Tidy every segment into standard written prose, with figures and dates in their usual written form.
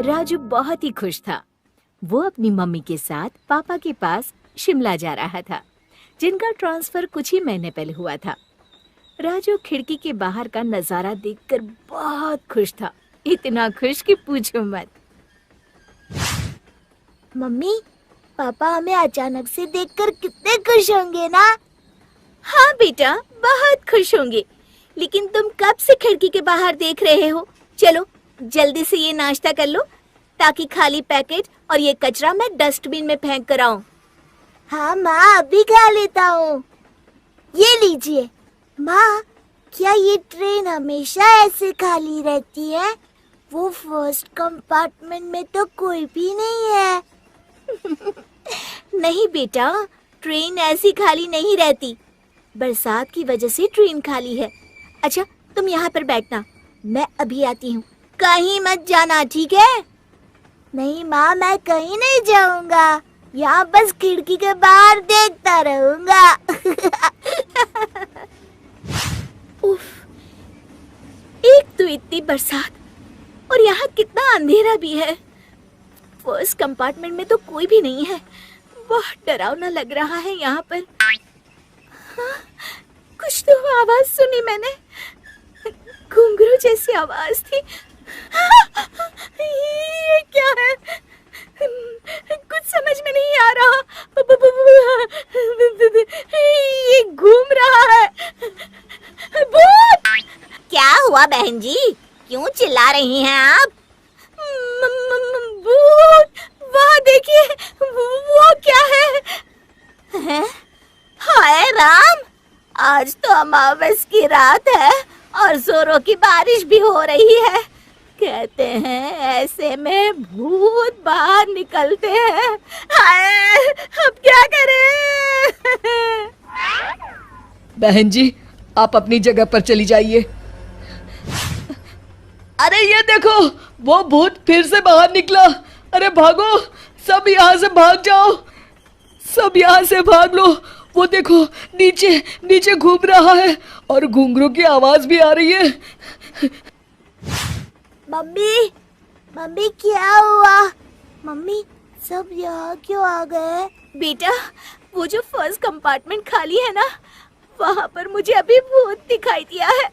राजू बहुत ही खुश था। वो अपनी मम्मी के साथ पापा के पास शिमला जा रहा था, जिनका ट्रांसफर कुछ ही महीने पहले हुआ था। राजू खिड़की के बाहर का नजारा देखकर बहुत खुश था, इतना खुश कि पूछो मत। मम्मी, पापा हमें अचानक से देखकर कितने खुश होंगे ना। हाँ बेटा, बहुत खुश होंगे। लेकिन तुम कब से खिड़की के बाहर देख रहे हो? चलो जल्दी से ये नाश्ता कर लो, ताकि खाली पैकेट और ये कचरा मैं डस्टबिन में फेंक कर आऊं। हाँ माँ, अभी खा लेता हूँ। ये लीजिए। माँ, क्या ये ट्रेन हमेशा ऐसे खाली रहती है? वो फर्स्ट कंपार्टमेंट में तो कोई भी नहीं है। नहीं बेटा, ट्रेन ऐसी खाली नहीं रहती। बरसात की वजह से ट्रेन खाली है। अच्छा, तुम यहाँ पर बैठना, मैं अभी आती हूँ। कहीं मत जाना, ठीक है? नहीं माँ, मैं कहीं नहीं जाऊँगा। यहाँ बस खिड़की के बाहर देखता रहूँगा। उफ, एक तो इतनी बरसात और यहाँ कितना अंधेरा भी है। फर्स्ट कंपार्टमेंट में तो कोई भी नहीं है। बहुत डरावना लग रहा है यहाँ पर। हाँ, कुछ तो आवाज सुनी मैंने, घुंघरू जैसी आवाज थी। ये क्या है? कुछ समझ में नहीं आ रहा। ये घूम रहा है। भूत! क्या हुआ बहन जी, क्यों चिल्ला रही हैं आप? भूत! वहाँ देखिए, वो क्या है? हाय राम, आज तो अमावस की रात है और जोरों की बारिश भी हो रही है। कहते हैं ऐसे में भूत बाहर निकलते हैं। हाय, अब क्या करें? बहन जी, आप अपनी जगह पर चली जाइए। अरे ये देखो, वो भूत फिर से बाहर निकला। अरे भागो, सब यहाँ से भाग जाओ, सब यहाँ से भाग लो। वो देखो, नीचे नीचे घूम रहा है और घुंघरू की आवाज भी आ रही है। मम्मी, मम्मी क्या हुआ? मम्मी, सब यहाँ क्यों आ गए? बेटा, वो जो फर्स्ट कंपार्टमेंट खाली है ना, वहाँ पर मुझे अभी भूत दिखाई दिया है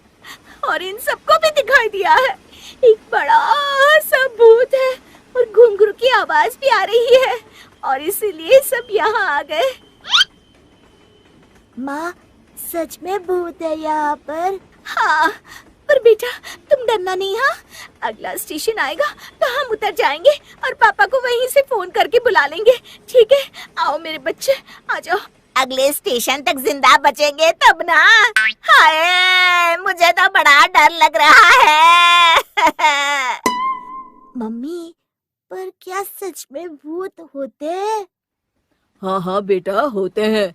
और इन सबको भी दिखाई दिया है। एक बड़ा सा भूत है और घुंघरू की आवाज भी आ रही है और इसीलिए सब यहाँ आ गए। माँ, सच में भूत है यहाँ पर? हाँ, पर बेटा तुम डरना नहीं। हाँ, अगला स्टेशन आएगा तो हम उतर जाएंगे और पापा को वहीं से फोन करके बुला लेंगे, ठीक है? आओ मेरे बच्चे, आ जाओ। अगले स्टेशन तक जिंदा बचेंगे तब ना। हाय, मुझे तो बड़ा डर लग रहा है। मम्मी, पर क्या सच में भूत होते हैं? हाँ हाँ बेटा, होते हैं।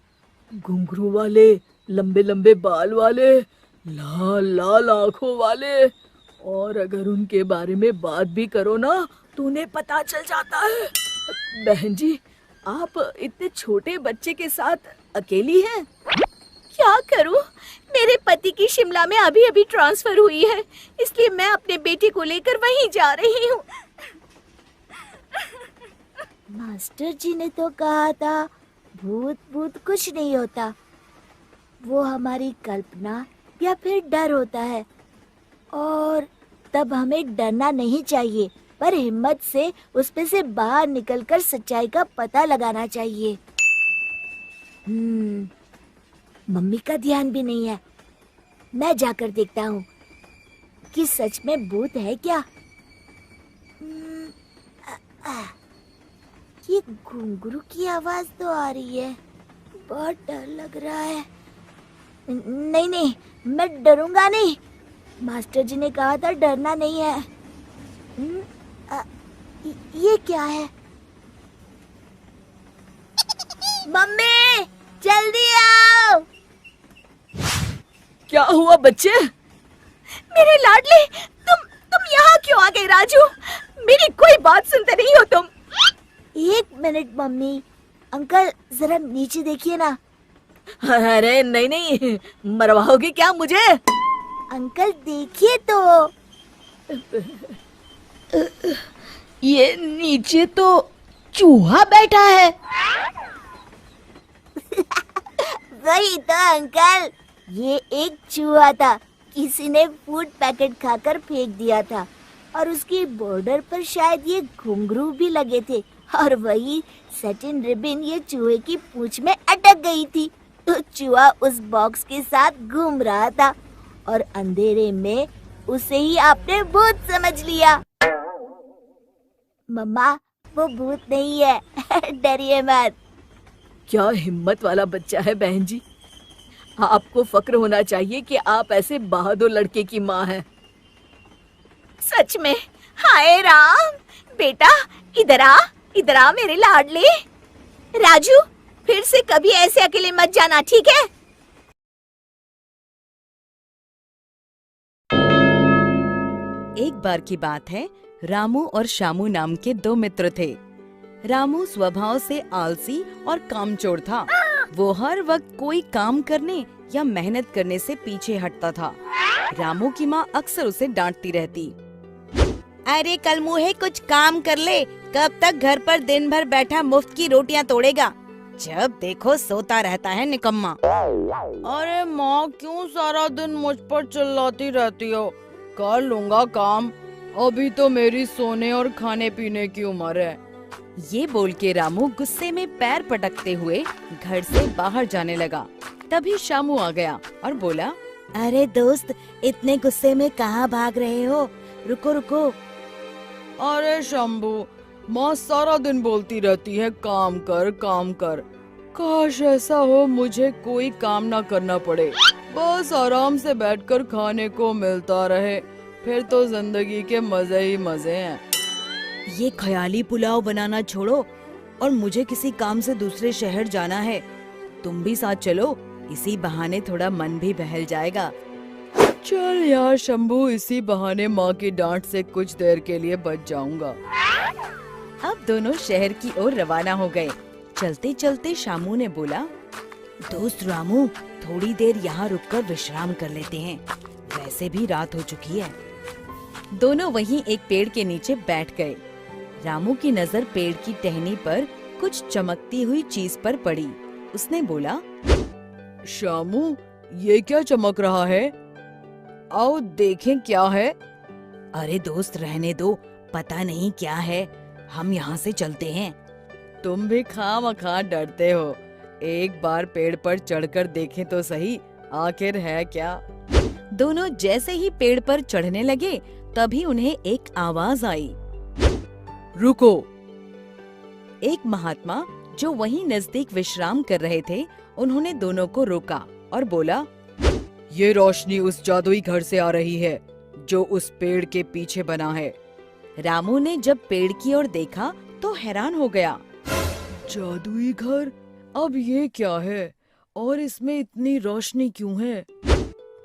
घुंघरू वाले, लंबे लंबे बाल वाले, लाल लाल आंखों वाले, और अगर उनके बारे में बात भी करो ना तो उन्हें पता चल जाता है। बहन जी, आप इतने छोटे बच्चे के साथ अकेली हैं? क्या करूं? मेरे पति की शिमला में अभी अभी ट्रांसफर हुई है, इसलिए मैं अपने बेटे को लेकर वहीं जा रही हूँ। मास्टर जी ने तो कहा था भूत भूत कुछ नहीं होता, वो हमारी कल्पना या फिर डर होता है, और तब हमें डरना नहीं चाहिए, पर हिम्मत से उसमें से बाहर निकलकर सच्चाई का पता लगाना चाहिए। मम्मी का ध्यान भी नहीं है। मैं जाकर देखता हूँ कि सच में भूत है क्या। ये घुंघरू की आवाज तो आ रही है, बहुत डर लग रहा है। नहीं नहीं, मैं डरूंगा नहीं। मास्टर जी ने कहा था डरना नहीं है। ये क्या है? मम्मी, जल्दी आओ। क्या हुआ बच्चे? मेरे लाडले, तुम यहाँ क्यों आ गए? राजू, मेरी कोई बात सुनते नहीं हो तुम। एक मिनट मम्मी, अंकल जरा नीचे देखिए ना। अरे नहीं नहीं, मरवाओगे क्या मुझे? अंकल देखिए तो। ये नीचे तो चूहा बैठा है। वही तो अंकल, ये एक चूहा था। किसी ने फूड पैकेट खाकर फेंक दिया था और उसकी बॉर्डर पर शायद ये घुंघरू भी लगे थे और वही सटिन रिबन ये चूहे की पूंछ में अटक गई थी। तो चूहा उस बॉक्स के साथ घूम रहा था और अंधेरे में उसे ही आपने भूत समझ लिया। मम्मा, वो भूत नहीं है। डरिए मत। क्या हिम्मत वाला बच्चा है बहन जी। आपको फक्र होना चाहिए कि आप ऐसे बहादुर लड़के की माँ हैं। सच में। हाय राम। बेटा इधर आ मेरे लाडले। राजू, फिर से कभी ऐसे अकेले मत जाना, ठीक है? एक बार की बात है, रामू और शामू नाम के दो मित्र थे। रामू स्वभाव से आलसी और कामचोर था। वो हर वक्त कोई काम करने या मेहनत करने से पीछे हटता था। रामू की माँ अक्सर उसे डांटती रहती। अरे कल मुहे कुछ काम कर ले, कब तक घर पर दिन भर बैठा मुफ्त की रोटियां तोड़ेगा, जब देखो सोता रहता है निकम्मा। अरे माँ, क्यों सारा दिन मुझ पर चिल्लाती रहती हो? कर लूंगा काम, अभी तो मेरी सोने और खाने पीने की उम्र है। ये बोल के रामू गुस्से में पैर पटकते हुए घर से बाहर जाने लगा। तभी शामू आ गया और बोला, अरे दोस्त, इतने गुस्से में कहाँ भाग रहे हो? रुको रुको। अरे शंभू, माँ सारा दिन बोलती रहती है काम कर काम कर। काश ऐसा हो मुझे कोई काम ना करना पड़े, बस आराम से बैठकर खाने को मिलता रहे, फिर तो जिंदगी के मजे ही मजे हैं। ये ख्याली पुलाव बनाना छोड़ो और मुझे किसी काम से दूसरे शहर जाना है। तुम भी साथ चलो, इसी बहाने थोड़ा मन भी बहल जाएगा। चल यार शंभू, इसी बहाने माँ की डांट से कुछ देर के लिए बच जाऊंगा। अब दोनों शहर की ओर रवाना हो गए। चलते चलते शामू ने बोला, दोस्त रामू, थोड़ी देर यहाँ रुककर विश्राम कर लेते हैं, वैसे भी रात हो चुकी है। दोनों वहीं एक पेड़ के नीचे बैठ गए। रामू की नजर पेड़ की टहनी पर कुछ चमकती हुई चीज पर पड़ी। उसने बोला, शामू, ये क्या चमक रहा है? आओ देखें क्या है। अरे दोस्त रहने दो, पता नहीं क्या है, हम यहाँ से चलते हैं। तुम भी खामखा डरते हो, एक बार पेड़ पर चढ़कर देखें तो सही, आखिर है क्या। दोनों जैसे ही पेड़ पर चढ़ने लगे तभी उन्हें एक आवाज आई, रुको। एक महात्मा जो वहीं नजदीक विश्राम कर रहे थे, उन्होंने दोनों को रोका और बोला, ये रोशनी उस जादुई घर से आ रही है जो उस पेड़ के पीछे बना है। रामू ने जब पेड़ की ओर देखा तो हैरान हो गया। जादुई घर? अब ये क्या है और इसमें इतनी रोशनी क्यों है?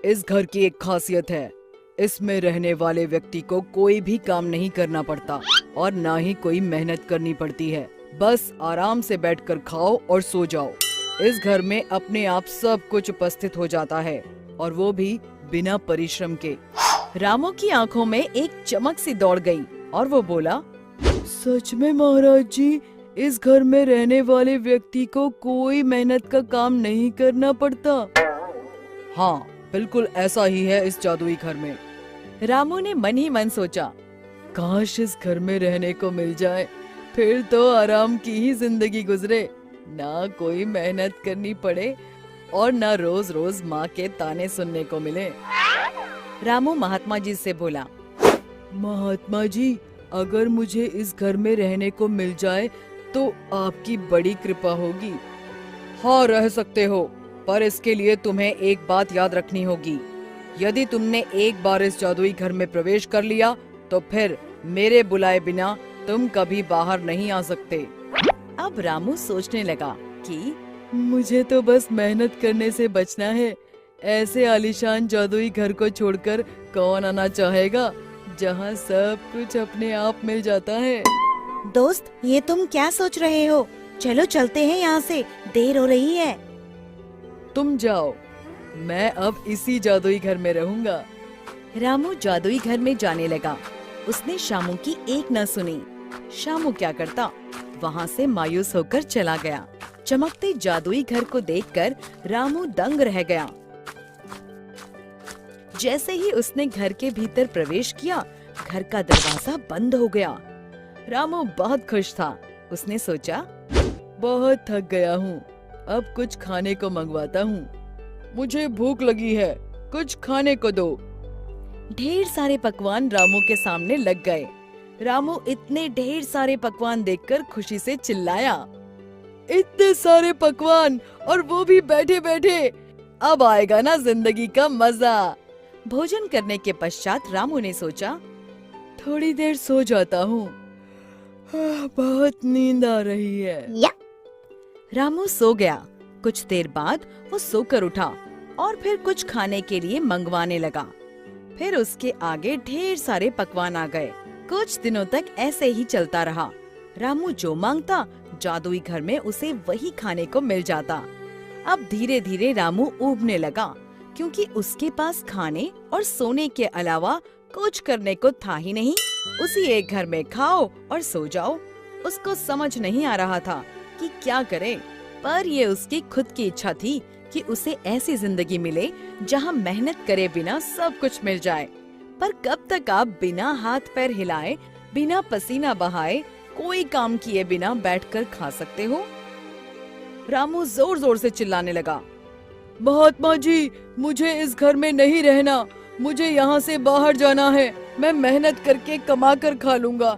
इस घर की एक खासियत है, इसमें रहने वाले व्यक्ति को कोई भी काम नहीं करना पड़ता और ना ही कोई मेहनत करनी पड़ती है, बस आराम से बैठकर खाओ और सो जाओ। इस घर में अपने आप सब कुछ उपस्थित हो जाता है और वो भी बिना परिश्रम के। रामू की आंखों में एक चमक सी दौड़ गई और वो बोला, सच में महाराज जी, इस घर में रहने वाले व्यक्ति को कोई मेहनत का काम नहीं करना पड़ता। हाँ, बिल्कुल ऐसा ही है इस जादुई घर में। रामू ने मन ही मन सोचा, काश इस घर में रहने को मिल जाए, फिर तो आराम की ही जिंदगी गुजरे, ना कोई मेहनत करनी पड़े और ना रोज रोज माँ के ताने सुनने को मिले। रामू महात्मा जी से बोला, महात्मा जी, अगर मुझे इस घर में रहने को मिल जाए तो आपकी बड़ी कृपा होगी। हाँ, रह सकते हो, पर इसके लिए तुम्हें एक बात याद रखनी होगी। यदि तुमने एक बार इस जादुई घर में प्रवेश कर लिया तो फिर मेरे बुलाए बिना तुम कभी बाहर नहीं आ सकते। अब रामू सोचने लगा कि मुझे तो बस मेहनत करने से बचना है, ऐसे आलीशान जादुई घर को छोड़कर कौन आना चाहेगा जहाँ सब कुछ अपने आप मिल जाता है। दोस्त, ये तुम क्या सोच रहे हो? चलो चलते हैं यहाँ से, देर हो रही है। तुम जाओ, मैं अब इसी जादुई घर में रहूंगा। रामू जादुई घर में जाने लगा। उसने शामू की एक न सुनी शामू क्या करता, वहाँ से मायूस होकर चला गया। चमकते जादुई घर को देखकर रामू दंग रह गया। जैसे ही उसने घर के भीतर प्रवेश किया, घर का दरवाजा बंद हो गया। रामू बहुत खुश था। उसने सोचा, बहुत थक गया हूँ, अब कुछ खाने को मंगवाता हूँ। मुझे भूख लगी है, कुछ खाने को दो। ढेर सारे पकवान रामू के सामने लग गए। रामू इतने ढेर सारे पकवान देखकर खुशी से चिल्लाया, इतने सारे पकवान, और वो भी बैठे बैठे, अब आएगा ना जिंदगी का मजा। भोजन करने के पश्चात रामू ने सोचा, थोड़ी देर सो जाता हूँ, बहुत नींद आ रही है। या रामू सो गया। कुछ देर बाद वो सोकर उठा और फिर कुछ खाने के लिए मंगवाने लगा। फिर उसके आगे ढेर सारे पकवान आ गए। कुछ दिनों तक ऐसे ही चलता रहा। रामू जो मांगता, जादुई घर में उसे वही खाने को मिल जाता। अब धीरे धीरे रामू ऊबने लगा, क्योंकि उसके पास खाने और सोने के अलावा कुछ करने को था ही नहीं। उसी एक घर में खाओ और सो जाओ। उसको समझ नहीं आ रहा था कि क्या करे, पर ये उसकी खुद की इच्छा थी कि उसे ऐसी जिंदगी मिले जहाँ मेहनत करे बिना सब कुछ मिल जाए। पर कब तक आप बिना हाथ पैर हिलाए, बिना पसीना बहाए, कोई काम किए बिना बैठकर खा सकते हो? रामू जोर जोर से चिल्लाने लगा, महात्मा जी, मुझे इस घर में नहीं रहना, मुझे यहाँ से बाहर जाना है। मैं मेहनत करके कमा कर खा लूंगा,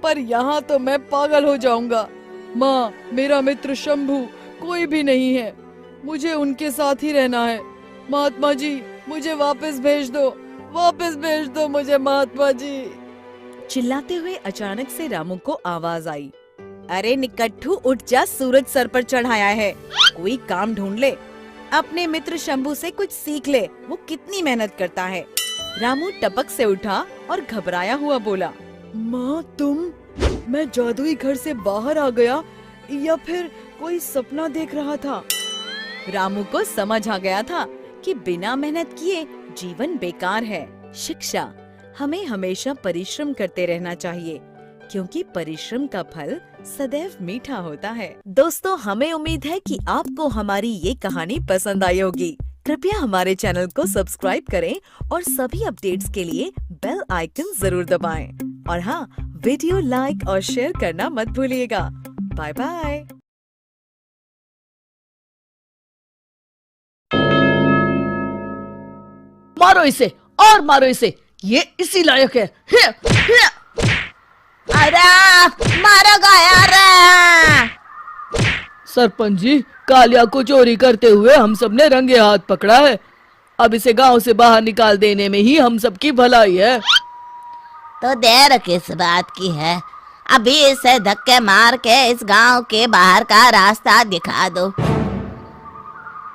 पर यहाँ तो मैं पागल हो जाऊंगा। माँ, मेरा मित्र शंभू कोई भी नहीं है, मुझे उनके साथ ही रहना है। महात्मा जी, मुझे वापस भेज दो मुझे, महात्मा जी। चिल्लाते हुए अचानक से रामू को आवाज आई, अरे निकट्ठू, उठ जा, सूरज सर पर चढ़ाया है, कोई काम ढूंढ ले। अपने मित्र शंभू से कुछ सीख ले, वो कितनी मेहनत करता है। रामू टपक से उठा और घबराया हुआ बोला, माँ तुम, मैं जादुई घर से बाहर आ गया या फिर कोई सपना देख रहा था? रामू को समझ आ गया था कि बिना मेहनत किए जीवन बेकार है। शिक्षा, हमें हमेशा परिश्रम करते रहना चाहिए, क्योंकि परिश्रम का फल सदैव मीठा होता है। दोस्तों, हमें उम्मीद है कि आपको हमारी ये कहानी पसंद आई होगी। कृपया हमारे चैनल को सब्सक्राइब करें और सभी अपडेट्स के लिए बेल आइकन जरूर दबाएं। और हाँ, वीडियो लाइक और शेयर करना मत भूलिएगा। Bye bye. मारो इसे और मारो इसे, ये इसी लायक है। अरे मारो गया रे। सरपंच जी, कालिया को चोरी करते हुए हम सब ने रंगे हाथ पकड़ा है। अब इसे गांव से बाहर निकाल देने में ही हम सबकी भलाई है। तो देर किस बात की है, अभी इसे धक्के मार के इस गांव के बाहर का रास्ता दिखा दो।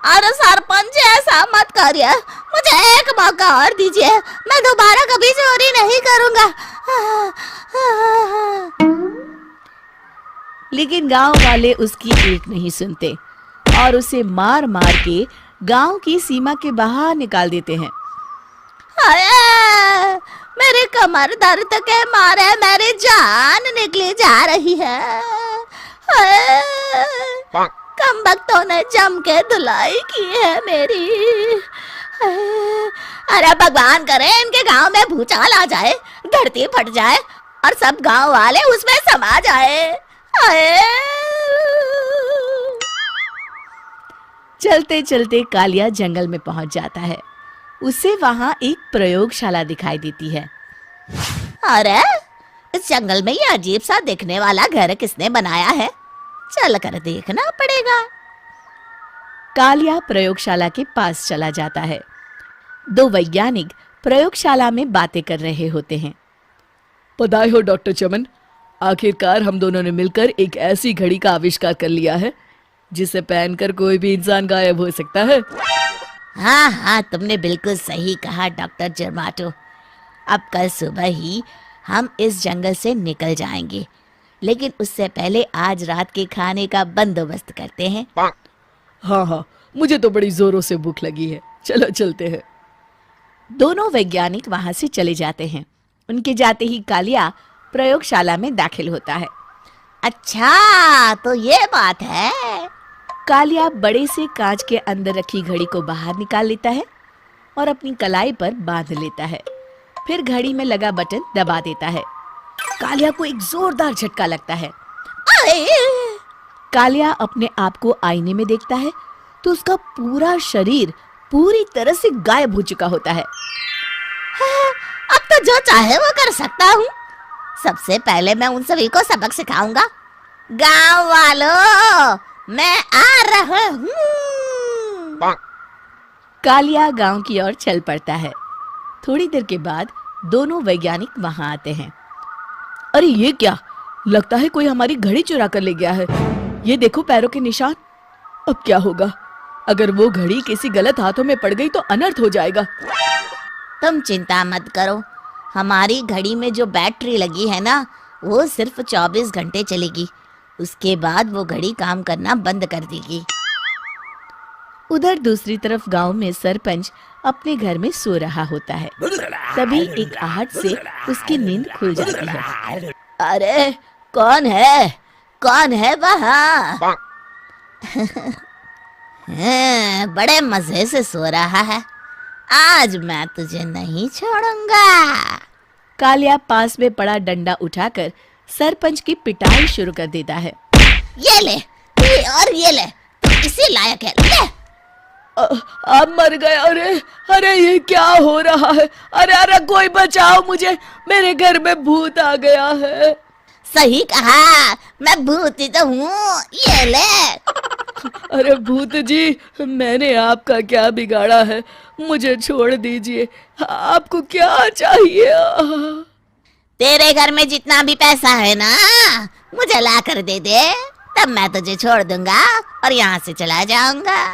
अरे सरपंच, ऐसा मत करिए, मुझे एक मौका और दीजिए, मैं दोबारा कभी चोरी नहीं करूंगा। लेकिन गांव वाले उसकी एक नहीं सुनते और उसे मार मार के गांव की सीमा के बाहर निकाल देते हैं। हाय, मेरी कमर दर्द के मारे मेरी जान निकली जा रही है। हाय, कमबख्तों ने जम के धुलाई की है मेरी। अरे भगवान करे इनके गांव में भूचाल आ जाए, धरती फट जाए और सब गांव वाले उसमें समा जाए। चलते चलते कालिया जंगल में पहुंच जाता है। उसे वहां एक प्रयोगशाला दिखाई देती है। अरे इस जंगल में ये अजीब सा दिखने वाला घर किसने बनाया है, चल कर देखना पड़ेगा। कालिया प्रयोगशाला के पास चला जाता है। दो वैज्ञानिक प्रयोगशाला में बातें कर रहे होते हैं। बधाई हो डॉक्टर चमन, आखिरकार हम दोनों ने मिलकर एक ऐसी घड़ी का आविष्कार कर लिया है जिसे पहनकर कोई भी इंसान गायब हो सकता है। हाँ हाँ, तुमने बिल्कुल सही कहा डॉक्टर जर्माटो। अब कल सुबह ही हम इस जंगल से निकल जाएंगे, लेकिन उससे पहले आज रात के खाने का बंदोबस्त करते हैं। हाँ हाँ, मुझे तो बड़ी जोरों से भूख लगी है, चलो चलते हैं। दोनों वैज्ञानिक वहां से चले जाते हैं। उनके जाते ही कालिया प्रयोगशाला में दाखिल होता है। अच्छा, तो ये बात है। कालिया बड़े से कांच के अंदर रखी घड़ी को बाहर निकाल लेता है और अपनी कलाई पर बांध लेता है। फिर घड़ी में लगा बटन दबा देता है। कालिया को एक जोरदार झटका लगता है। कालिया अपने आप को आईने में देखता है तो उसका पूरा शरीर पूरी तरह से गायब हो चुका होता है। हाँ, अब तो जो चाहे वो कर सकता हूँ। सबसे पहले मैं उन सभी को सबक सिखाऊंगा। गांव वालों, मैं आ रहा हूँ। कालिया गांव की ओर चल पड़ता है। थोड़ी देर के बाद दोनों वैज्ञानिक वहां आते हैं। अरे ये क्या, लगता है कोई हमारी घड़ी चुरा कर ले गया है। ये देखो पैरों के निशान। अब क्या होगा? अगर वो घड़ी किसी गलत हाथों में पड़ गई तो अनर्थ हो जाएगा। तुम चिंता मत करो, हमारी घड़ी में जो बैटरी लगी है ना, वो सिर्फ 24 घंटे चलेगी। उसके बाद वो घड़ी काम करना बंद कर देगी। उधर दूसरी तरफ गांव में सरपंच अपने घर में सो रहा होता है। तभी एक आहट से उसकी नींद खुल जाती है। अरे कौन है? कौन है वहाँ? बड़े मजे से सो रहा है। आज मैं तुझे नहीं छोड़ूंगा। कालिया पास में पड़ा डंडा उठाकर सरपंच की पिटाई शुरू कर देता है। ये ले, ये ले, इसी लायक है, ले। आप मर गए। अरे अरे ये क्या हो रहा है? अरे अरे कोई बचाओ मुझे, मेरे घर में भूत आ गया है। सही कहा, मैं भूत ही तो हूँ, ये ले। अरे भूत जी, मैंने आपका क्या बिगाड़ा है? मुझे छोड़ दीजिए। आपको क्या चाहिए? तेरे घर में जितना भी पैसा है ना, मुझे ला कर दे दे, तब मैं तुझे छोड़ दूंगा और यहाँ से चला जाऊंगा।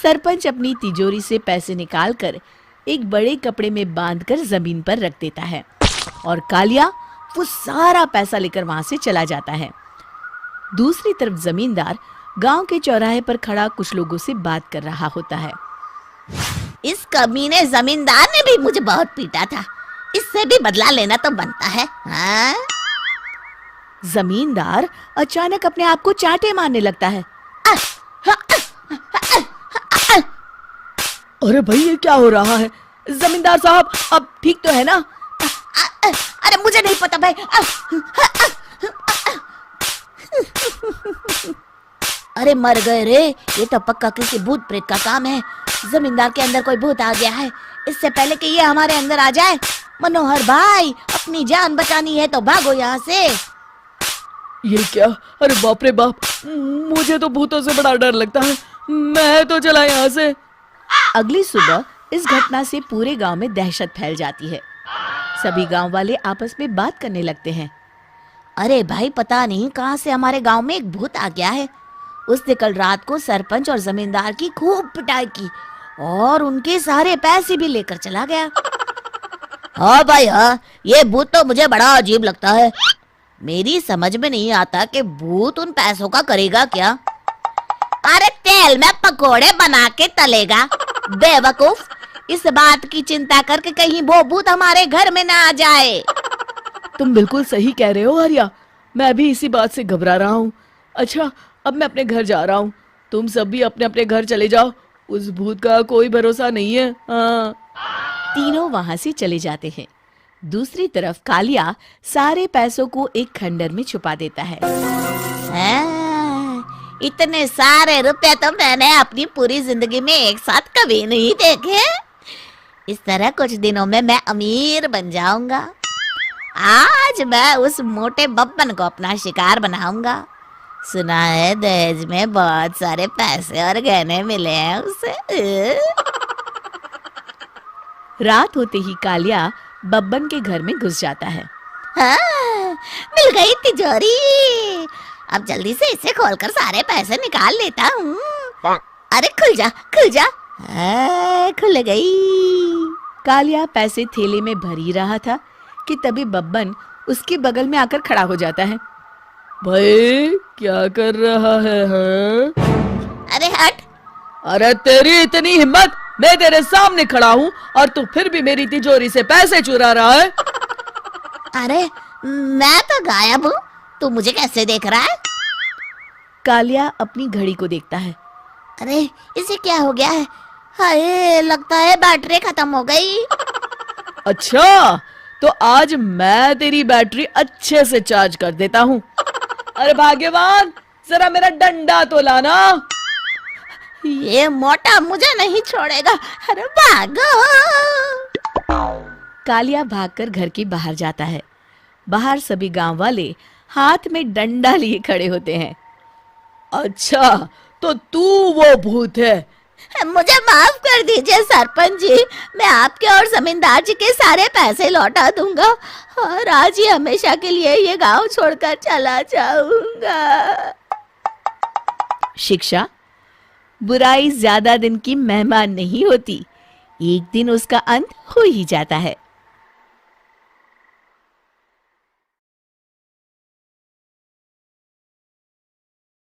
सरपंच अपनी तिजोरी से पैसे निकालकर एक बड़े कपड़े में बांधकर जमीन पर रख देता है और कालिया वो सारा पैसा लेकर वहां से चला जाता है। दूसरी तरफ जमींदार गांव के चौराहे पर खड़ा कुछ लोगों से बात कर रहा होता है। इस कमीने जमींदार ने भी मुझे बहुत पीटा था, इससे भी बदला लेना तो बनता है। हाँ? जमींदार अचानक अपने आप को चांटे मारने लगता है। अरे भाई ये क्या हो रहा है? जमींदार साहब अब ठीक तो है ना? अरे मुझे नहीं पता भाई। अरे मर गए रे, ये तो पक्का किसी भूत प्रेत का काम है। जमींदार के अंदर कोई भूत आ गया है। इससे पहले कि ये हमारे अंदर आ जाए, मनोहर भाई अपनी जान बचानी है तो भागो यहाँ से। ये क्या? अरे बाप रे बाप, मुझे तो भूतों से बड़ा डर लगता है। मैं तो चला यहाँ से। अगली सुबह इस घटना से पूरे गांव में दहशत फैल जाती है। सभी गांव वाले आपस में बात करने लगते हैं। अरे भाई, पता नहीं कहां से हमारे गांव में एक भूत आ गया है। उसने कल रात को सरपंच और जमींदार की खूब पिटाई की और उनके सारे पैसे भी लेकर चला गया। हाँ भाई हाँ, ये भूत तो मुझे बड़ा अजीब लगता है। मेरी समझ में नहीं आता कि भूत उन पैसों का करेगा क्या। अरे तेल में पकोड़े बना के तलेगा, बेवकूफ। इस बात की चिंता करके कहीं वो भूत हमारे घर में ना आ जाए। तुम बिल्कुल सही कह रहे हो आर्या, मैं भी इसी बात से घबरा रहा हूँ। अच्छा, अब मैं अपने घर जा रहा हूँ, तुम सब भी अपने अपने घर चले जाओ। उस भूत का कोई भरोसा नहीं है। हाँ। तीनों वहां से चले जाते हैं। दूसरी तरफ कालिया सारे पैसों को एक खंडर में छुपा देता है। इतने सारे रुपए तो मैंने अपनी पूरी जिंदगी में एक साथ कभी नहीं देखे। इस तरह कुछ दिनों में मैं अमीर बन जाऊंगा। आज मैं उस मोटे बब्बन को अपना शिकार बनाऊंगा। सुना है दहेज में बहुत सारे पैसे और गहने मिले हैं उसे। रात होते ही कालिया बब्बन के घर में घुस जाता है। हाँ, मिल गई तिजोरी। अब जल्दी से इसे खोलकर सारे पैसे निकाल लेता हूँ। अरे खुल जा, खुल जा। खुल गई। कालिया पैसे थैले में भर ही रहा था कि तभी बब्बन उसके बगल में आकर खड़ा हो जाता है। भाई क्या कर रहा है? हाँ? अरे हट। अरे तेरी इतनी हिम्मत, मैं तेरे सामने खड़ा हूँ और तू फिर भी मेरी तिजोरी से पैसे चुरा रहा है। अरे मैं तो गायब हूँ, तू मुझे कैसे देख रहा है? कालिया अपनी घड़ी को देखता है। अरे इसे क्या हो गया है? हाय, लगता है बैटरी खत्म हो गई। अच्छा, तो आज मैं तेरी बैटरी अच्छे से चार्ज कर देता हूँ। अरे भाग्यवान, जरा मेरा डंडा तो लाना। ये मोटा मुझे नहीं छोड़ेगा। अरे भागो। कालिया भागकर घर के बाहर जाता है। बाहर सभी गांव वाले हाथ में डंडा लिए खड़े होते हैं। अच्छा, तो तू वो भूत है। मुझे माफ कर दीजिए सरपंच जी, मैं आपके और जमींदार जी के सारे पैसे लौटा दूंगा और आज ही हमेशा के लिए ये गांव छोड़कर चला जाऊंगा। शिक्षा, बुराई ज्यादा दिन की मेहमान नहीं होती, एक दिन उसका अंत हो ही जाता है।